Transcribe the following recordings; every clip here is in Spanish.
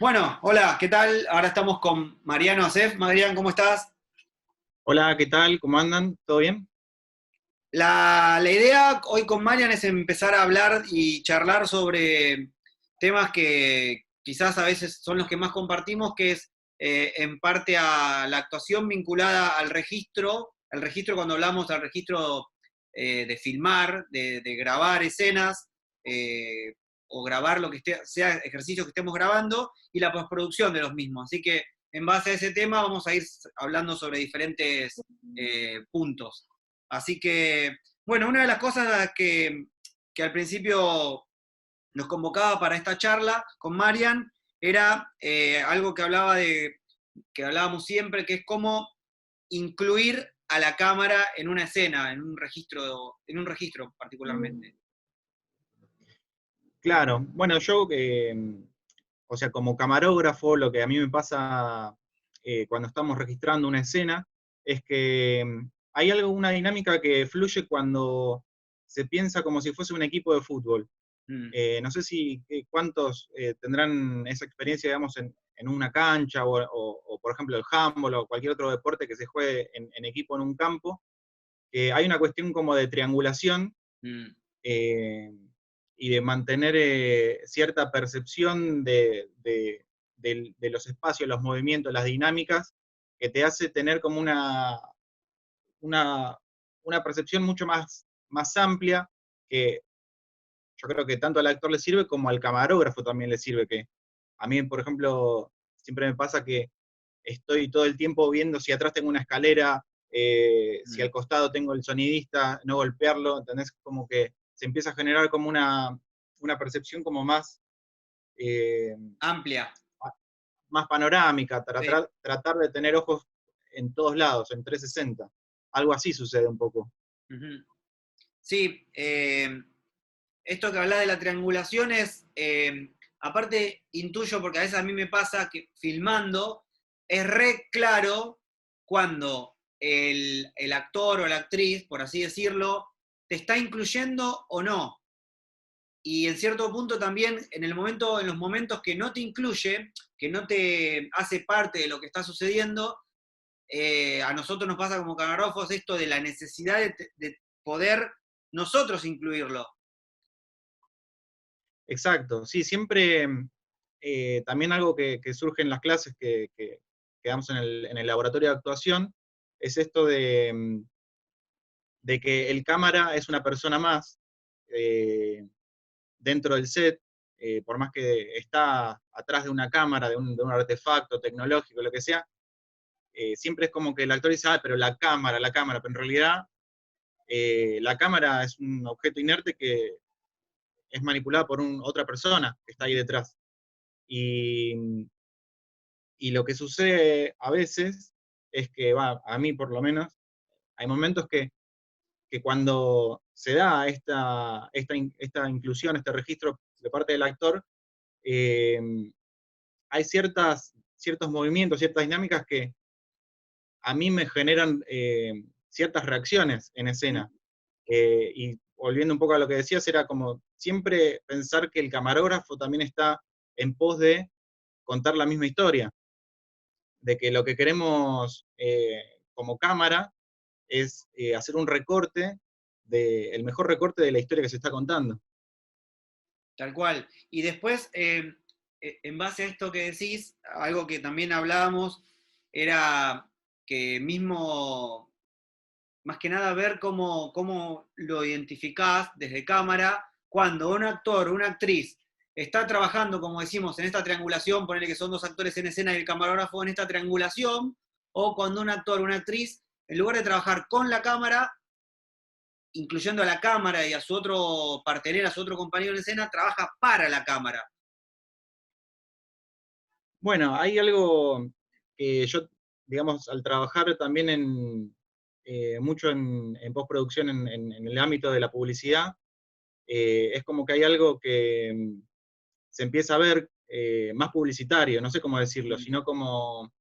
Bueno, hola, ¿qué tal? Ahora estamos con Mariano Acef. Mariano, ¿cómo estás? Hola, ¿qué tal? ¿Cómo andan? ¿Todo bien? La idea hoy con Marian es empezar a hablar y charlar sobre temas que quizás a veces son los que más compartimos, que es en parte a la actuación vinculada al registro. El registro, cuando hablamos al registro de filmar, de grabar escenas, eh, o grabar lo que sea ejercicio que estemos grabando, y la postproducción de los mismos. Así que en base a ese tema vamos a ir hablando sobre diferentes puntos. Así que, bueno, una de las cosas que al principio nos convocaba para esta charla con Marian era algo que hablábamos siempre, que es cómo incluir a la cámara en una escena, en un registro particularmente. Claro, bueno, yo, o sea, como camarógrafo, lo que a mí me pasa cuando estamos registrando una escena es que hay una dinámica que fluye cuando se piensa como si fuese un equipo de fútbol. Mm, No sé si cuántos tendrán esa experiencia, digamos, en una cancha o, por ejemplo, el handball o cualquier otro deporte que se juegue en equipo en un campo, que hay una cuestión como de triangulación mm. eh, y de mantener cierta percepción de los espacios, los movimientos, las dinámicas, que te hace tener como una, una percepción mucho más amplia, que yo creo que tanto al actor le sirve como al camarógrafo también le sirve, que a mí, por ejemplo, siempre me pasa que estoy todo el tiempo viendo si atrás tengo una escalera, si Mm. al costado tengo el sonidista, no golpearlo, ¿entendés? Como que se empieza a generar como una percepción como eh, Amplia, más panorámica, sí. tratar de tener ojos en todos lados, en 360. Algo así sucede un poco. Ujú. Sí, esto que habla de la triangulación es, aparte intuyo, porque a veces a mí me pasa que filmando es re claro cuando el actor o la actriz, por así decirlo, te está incluyendo o no. Y en cierto punto también, en los momentos que no te incluye, que no te hace parte de lo que está sucediendo, a nosotros nos pasa como camarógrafos esto de la necesidad de poder nosotros incluirlo. Exacto, sí, siempre también algo que surge en las clases que damos en el laboratorio de actuación es esto de que el cámara es una persona más eh, dentro del set, por más que está atrás de una cámara, de un artefacto tecnológico, lo que sea, siempre es como que el actor dice, ah, pero la cámara, pero en realidad la cámara es un objeto inerte que es manipulada por otra persona que está ahí detrás. Y, y lo que sucede a veces es que, va, a mí por lo menos, hay momentos que cuando se da esta inclusión, este registro de parte del actor, eh, hay ciertos movimientos, ciertas dinámicas que a mí me generan ciertas reacciones en escena. Y volviendo un poco a lo que decías, era como siempre pensar que el camarógrafo también está en pos de contar la misma historia, de que lo que queremos como cámara es hacer un recorte, el mejor recorte de la historia que se está contando. Tal cual. Y después, en base a esto que decís, algo que también hablábamos era que mismo, más que nada, ver cómo lo identificás desde cámara cuando un actor o una actriz está trabajando, como decimos, en esta triangulación, ponerle que son dos actores en escena y el camarógrafo en esta triangulación, o cuando un actor o una actriz, en lugar de trabajar con la cámara, incluyendo a la cámara y a su otro partener, a su otro compañero en escena, trabaja para la cámara. Bueno, hay algo que yo, digamos, al trabajar también mucho en postproducción en el ámbito de la publicidad, es como que hay algo que se empieza a ver más publicitario, no sé cómo decirlo, Mm, sino como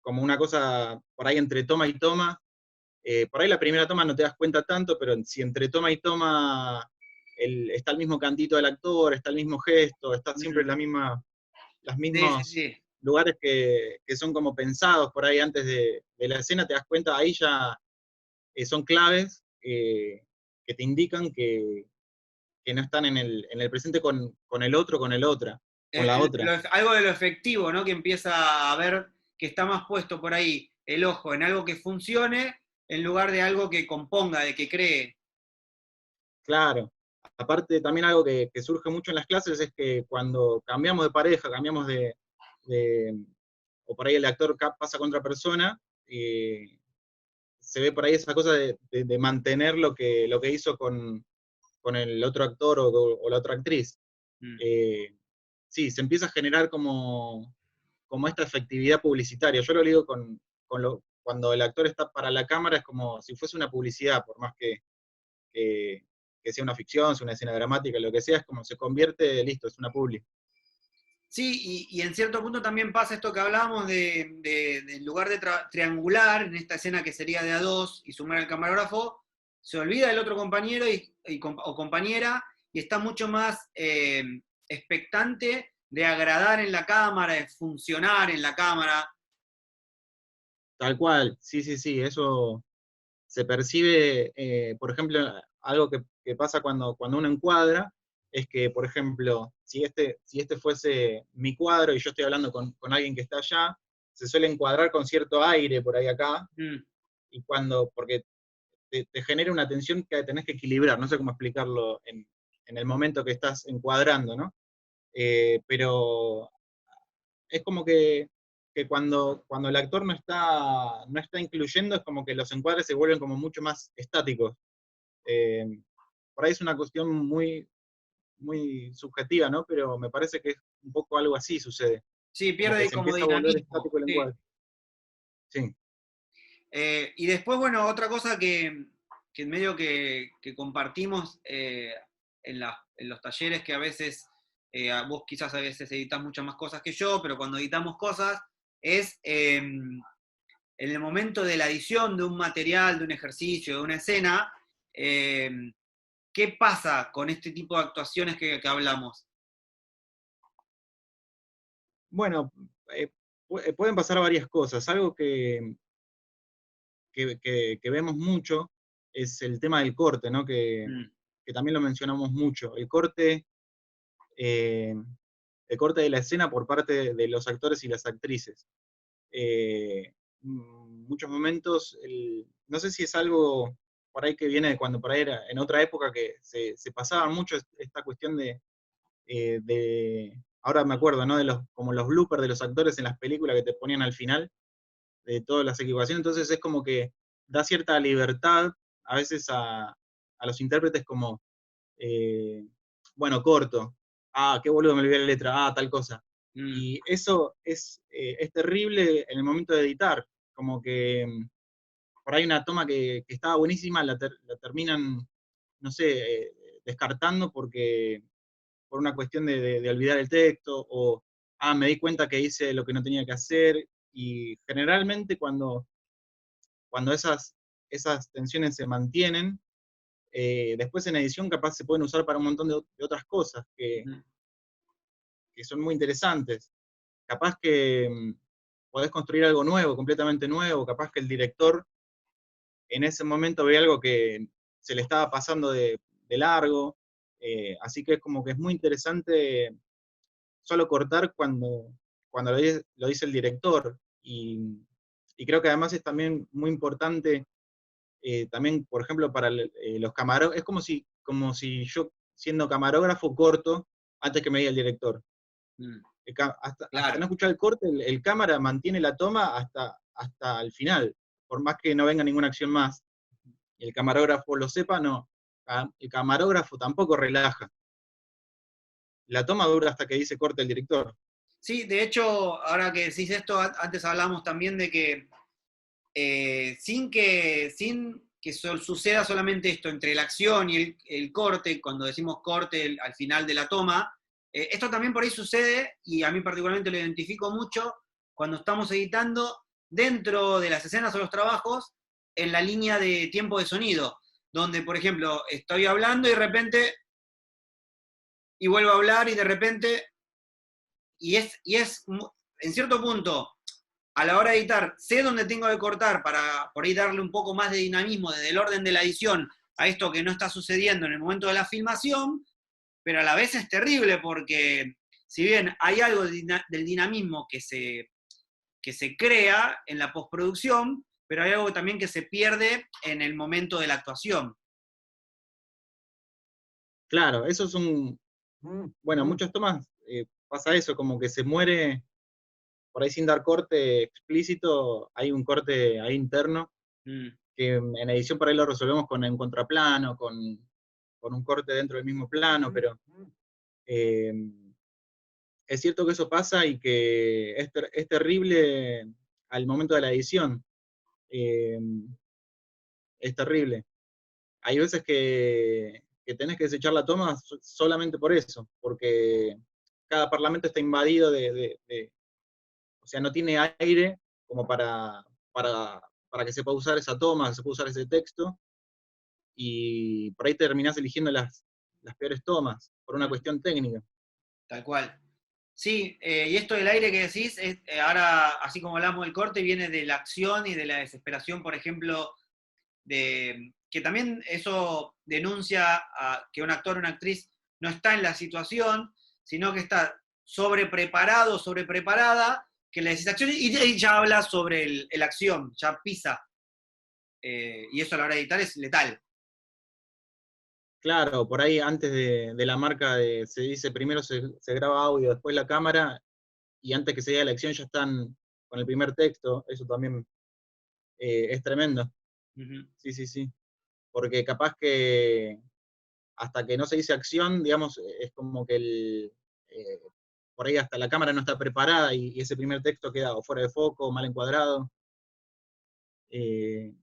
una cosa por ahí entre toma y toma. Por ahí la primera toma no te das cuenta tanto, pero si entre toma y toma está el mismo cantito del actor, está el mismo gesto, está siempre mm, la misma los Sí, sí, mismos sí. lugares que son como pensados por ahí antes de la escena, te das cuenta, ahí ya son claves que te indican que no están en el presente con el otro, con el otra, con la otra. Algo de lo efectivo, ¿no? Que empieza a ver que está más puesto por ahí el ojo en algo que funcione en lugar de algo que componga, de que cree. Claro. Aparte, también algo que surge mucho en las clases es que cuando cambiamos de pareja, cambiamos de o por ahí el actor pasa con otra persona, se ve por ahí esa cosa de mantener lo que hizo con el otro actor o la otra actriz. Mm. Eh, sí, se empieza a generar como esta efectividad publicitaria. Yo lo digo cuando el actor está para la cámara, es como si fuese una publicidad, por más que, que sea una ficción, sea una escena dramática, lo que sea, es como se convierte, listo, es una publi. Sí, y en cierto punto también pasa esto que hablábamos de en lugar de triangular, en esta escena que sería de a dos y sumar al camarógrafo, se olvida del otro compañero o compañera y está mucho más expectante de agradar en la cámara, de funcionar en la cámara. Tal cual, sí, sí, sí, eso se percibe, por ejemplo, algo que pasa cuando uno encuadra, es que, por ejemplo, si este fuese mi cuadro y yo estoy hablando con alguien que está allá, se suele encuadrar con cierto aire por ahí acá, Mm. porque te genera una tensión que tenés que equilibrar, no sé cómo explicarlo en el momento que estás encuadrando, ¿no? Pero es como que cuando el actor no está incluyendo, es como que los encuadres se vuelven como mucho más estáticos. Eh, por ahí es una cuestión muy, muy subjetiva, ¿no? Pero me parece que es un poco algo así sucede. Sí, Como pierde que ahí se como empieza a volver dinamismo. estático el Sí. encuadre. Sí. Y después, bueno, otra cosa que medio que compartimos en los talleres, que a veces, vos quizás a veces editas muchas más cosas que yo, pero cuando editamos cosas, es en el momento de la edición de un material, de un ejercicio, de una escena, eh, ¿qué pasa con este tipo de actuaciones que hablamos? Bueno, pueden pasar varias cosas. Algo que vemos mucho es el tema del corte, ¿no? Mm. Que también lo mencionamos mucho. Eh, el corte de la escena por parte de los actores y las actrices. Muchos momentos, no sé si es algo por ahí que viene de cuando por ahí era en otra época que se pasaba mucho esta cuestión ahora me acuerdo, ¿no? Como los bloopers de los actores en las películas que te ponían al final de todas las equivocaciones, entonces es como que da cierta libertad a veces a los intérpretes como, eh, bueno, corto, qué boludo me olvidé la letra, tal cosa. Mm. Y eso es terrible en el momento de editar, como que por ahí una toma que estaba buenísima, la terminan, no sé, descartando por una cuestión de olvidar el texto, o, me di cuenta que hice lo que no tenía que hacer, y generalmente cuando esas tensiones se mantienen, después en edición capaz se pueden usar para un montón de otras cosas Mm. que son muy interesantes. Capaz que podés construir algo nuevo, completamente nuevo, capaz que el director en ese momento ve algo que se le estaba pasando de largo, así que es como que es muy interesante solo cortar cuando lo dice el director, y creo que además es también muy importante, también, por ejemplo, para los camarógrafos, es como si yo, siendo camarógrafo, corto antes que me diga el director. Mm. Hasta Claro. no escuchar el corte, el cámara mantiene la toma hasta el final, por más que no venga ninguna acción más, y el camarógrafo lo sepa, no. El camarógrafo tampoco relaja. La toma dura hasta que dice corte el director. Sí, de hecho, ahora que decís esto, antes hablamos también de que sin que suceda solamente esto entre la acción y el corte, cuando decimos corte al final de la toma, esto también por ahí sucede, y a mí particularmente lo identifico mucho, cuando estamos editando dentro de las escenas o los trabajos en la línea de tiempo de sonido, donde, por ejemplo, estoy hablando y de repente, y vuelvo a hablar y de repente en cierto punto, a la hora de editar, sé dónde tengo que cortar para por ahí darle un poco más de dinamismo desde el orden de la edición a esto que no está sucediendo en el momento de la filmación, pero a la vez es terrible porque si bien hay algo del dinamismo que se crea en la postproducción, pero hay algo también que se pierde en el momento de la actuación. Claro, eso es bueno, muchas tomas pasa eso, como que se muere, por ahí sin dar corte explícito, hay un corte ahí interno, Mm. que en edición por ahí lo resolvemos con un contraplano, con un corte dentro del mismo plano, pero eh, es cierto que eso pasa y que es terrible al momento de la edición. Eh, es terrible. Hay veces que tenés que desechar la toma solamente por eso, porque cada parlamento está invadido o sea, no tiene aire como para que se pueda usar esa toma, que se pueda usar ese texto, y por ahí terminás eligiendo las peores tomas, por una Mm. cuestión técnica. Tal cual. Sí, y esto del aire que decís, ahora, así como hablamos del corte, viene de la acción y de la desesperación, por ejemplo, que también eso denuncia a que un actor o una actriz no está en la situación, sino que está sobrepreparado, sobrepreparada, que le decís acción y ya habla sobre el acción, ya pisa. Y eso a la hora de editar es letal. Claro, por ahí antes de la marca se dice primero se graba audio, después la cámara, y antes que se llegue a la acción ya están con el primer texto, eso también es tremendo. Ujú. Sí, sí, sí. Porque capaz que hasta que no se dice acción, digamos, es como que por ahí hasta la cámara no está preparada y ese primer texto queda o fuera de foco, o mal encuadrado. Eh,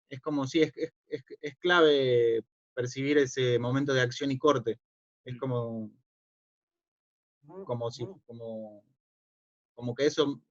es como si es clave percibir ese momento de acción y corte. Es como si, como que eso,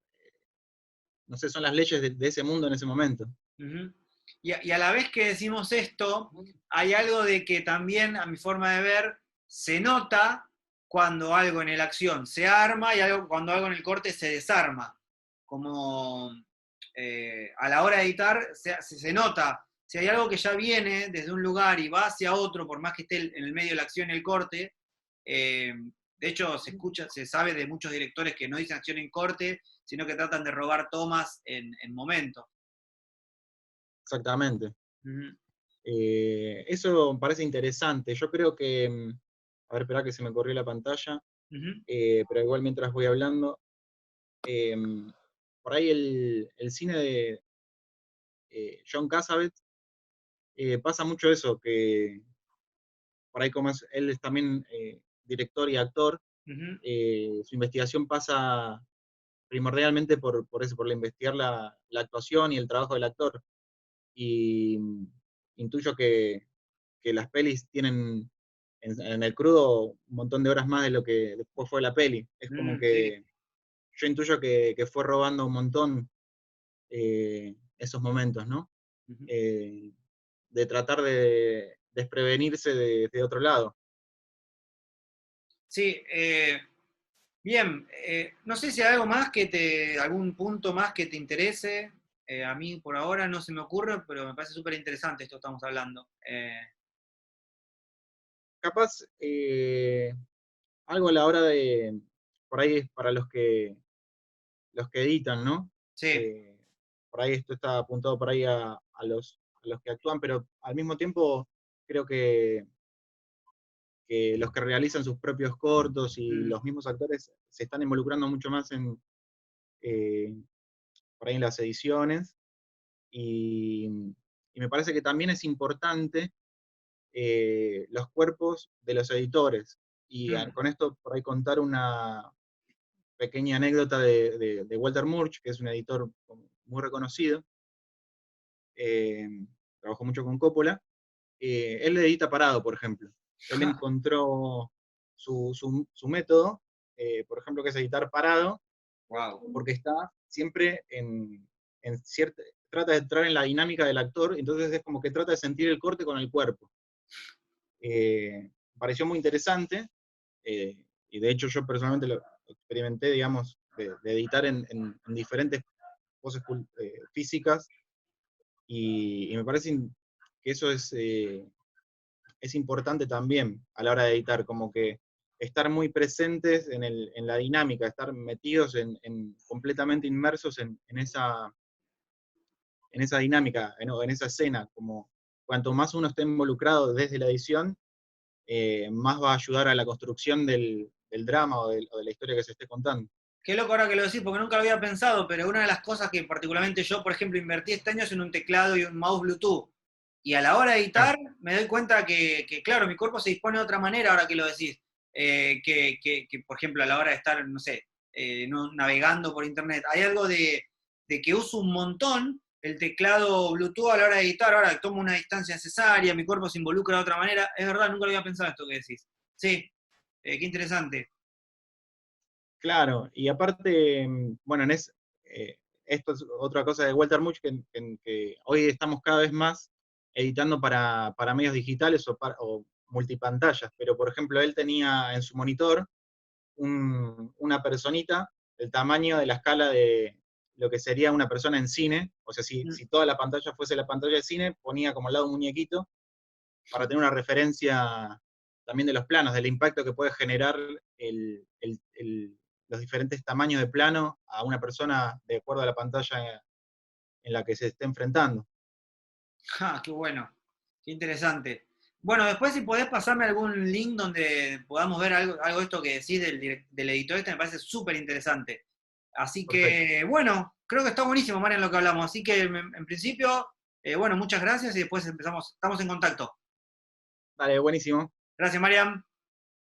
no sé, son las leyes de ese mundo en ese momento. Ujú. Y a la vez que decimos esto, hay algo de que también, a mi forma de ver, se nota cuando algo en la acción se arma y cuando algo en el corte se desarma. Como a la hora de editar se nota. Si hay algo que ya viene desde un lugar y va hacia otro, por más que esté en el medio de la acción y el corte, de hecho se sabe de muchos directores que no dicen acción en corte, sino que tratan de robar tomas en momentos. Exactamente. Ujú. Eso me parece interesante. Yo creo que, a ver, espera que se me corrió la pantalla, Ujú. pero igual mientras voy hablando, eh, por ahí el cine de John Cassavetes pasa mucho eso, que por ahí como él es también director y actor, Ujú. su investigación pasa primordialmente por eso, por investigar la actuación y el trabajo del actor. Y intuyo que las pelis tienen en el crudo un montón de horas más de lo que después fue la peli. Es como Sí. que yo intuyo que fue robando un montón esos momentos, ¿no? Ujú. Eh, de tratar de desprevenirse de otro lado. Sí, bien. No sé si hay algo más algún punto más que te interese. A mí por ahora no se me ocurre, pero me parece súper interesante esto que estamos hablando. Capaz, algo a la hora de, por ahí para los que editan, ¿no? Sí. Eh, por ahí esto está apuntado por ahí a los que actúan, pero al mismo tiempo creo que los que realizan sus propios cortos y Mm. los mismos actores se están involucrando mucho más eh, por ahí en las ediciones, y, y me parece que también es importante los cuerpos de los editores. Y Mm. con esto por ahí contar una pequeña anécdota de Walter Murch, que es un editor muy reconocido, eh, trabajó mucho con Coppola. Él edita parado, por ejemplo. Él encontró su método, por ejemplo, que es editar parado, Wow. porque está siempre en cierta, trata de entrar en la dinámica del actor, entonces es como que trata de sentir el corte con el cuerpo. Me pareció muy interesante, y de hecho yo personalmente experimenté, digamos, de editar en diferentes poses físicas, y me parece que eso es importante también a la hora de editar, como que estar muy presentes en la dinámica, estar metidos completamente inmersos en esa dinámica, en esa escena, como cuanto más uno esté involucrado desde la edición, más va a ayudar a la construcción del drama o de la historia que se esté contando. Qué loco ahora que lo decís, porque nunca lo había pensado, pero una de las cosas que particularmente yo, por ejemplo, invertí este año es en un teclado y un mouse Bluetooth. Y a la hora de Claro, editar, me doy cuenta que, claro, mi cuerpo se dispone de otra manera ahora que lo decís. Por ejemplo, a la hora de estar, no sé, navegando por internet. Hay algo de que uso un montón el teclado Bluetooth a la hora de editar. Ahora tomo una distancia necesaria, mi cuerpo se involucra de otra manera. Es verdad, nunca lo había pensado esto que decís. Sí, qué interesante. claro, y aparte, bueno, esto es otra cosa de Walter Murch, que hoy estamos cada vez más editando para medios digitales o multipantallas, pero por ejemplo él tenía en su monitor una personita del tamaño de la escala de lo que sería una persona en cine, o sea, si toda la pantalla fuese la pantalla de cine, ponía como al lado un muñequito para tener una referencia también de los planos, del impacto que puede generar los diferentes tamaños de plano a una persona de acuerdo a la pantalla en la que se esté enfrentando. Ah, qué bueno, qué interesante. Bueno, después si podés pasarme algún link donde podamos ver algo de esto que decís del editor este, me parece súper interesante. Así Perfecto. que, bueno, creo que está buenísimo, Marian, lo que hablamos. Así que, en principio, bueno, muchas gracias y después empezamos, estamos en contacto. Dale, buenísimo. Gracias, Marian.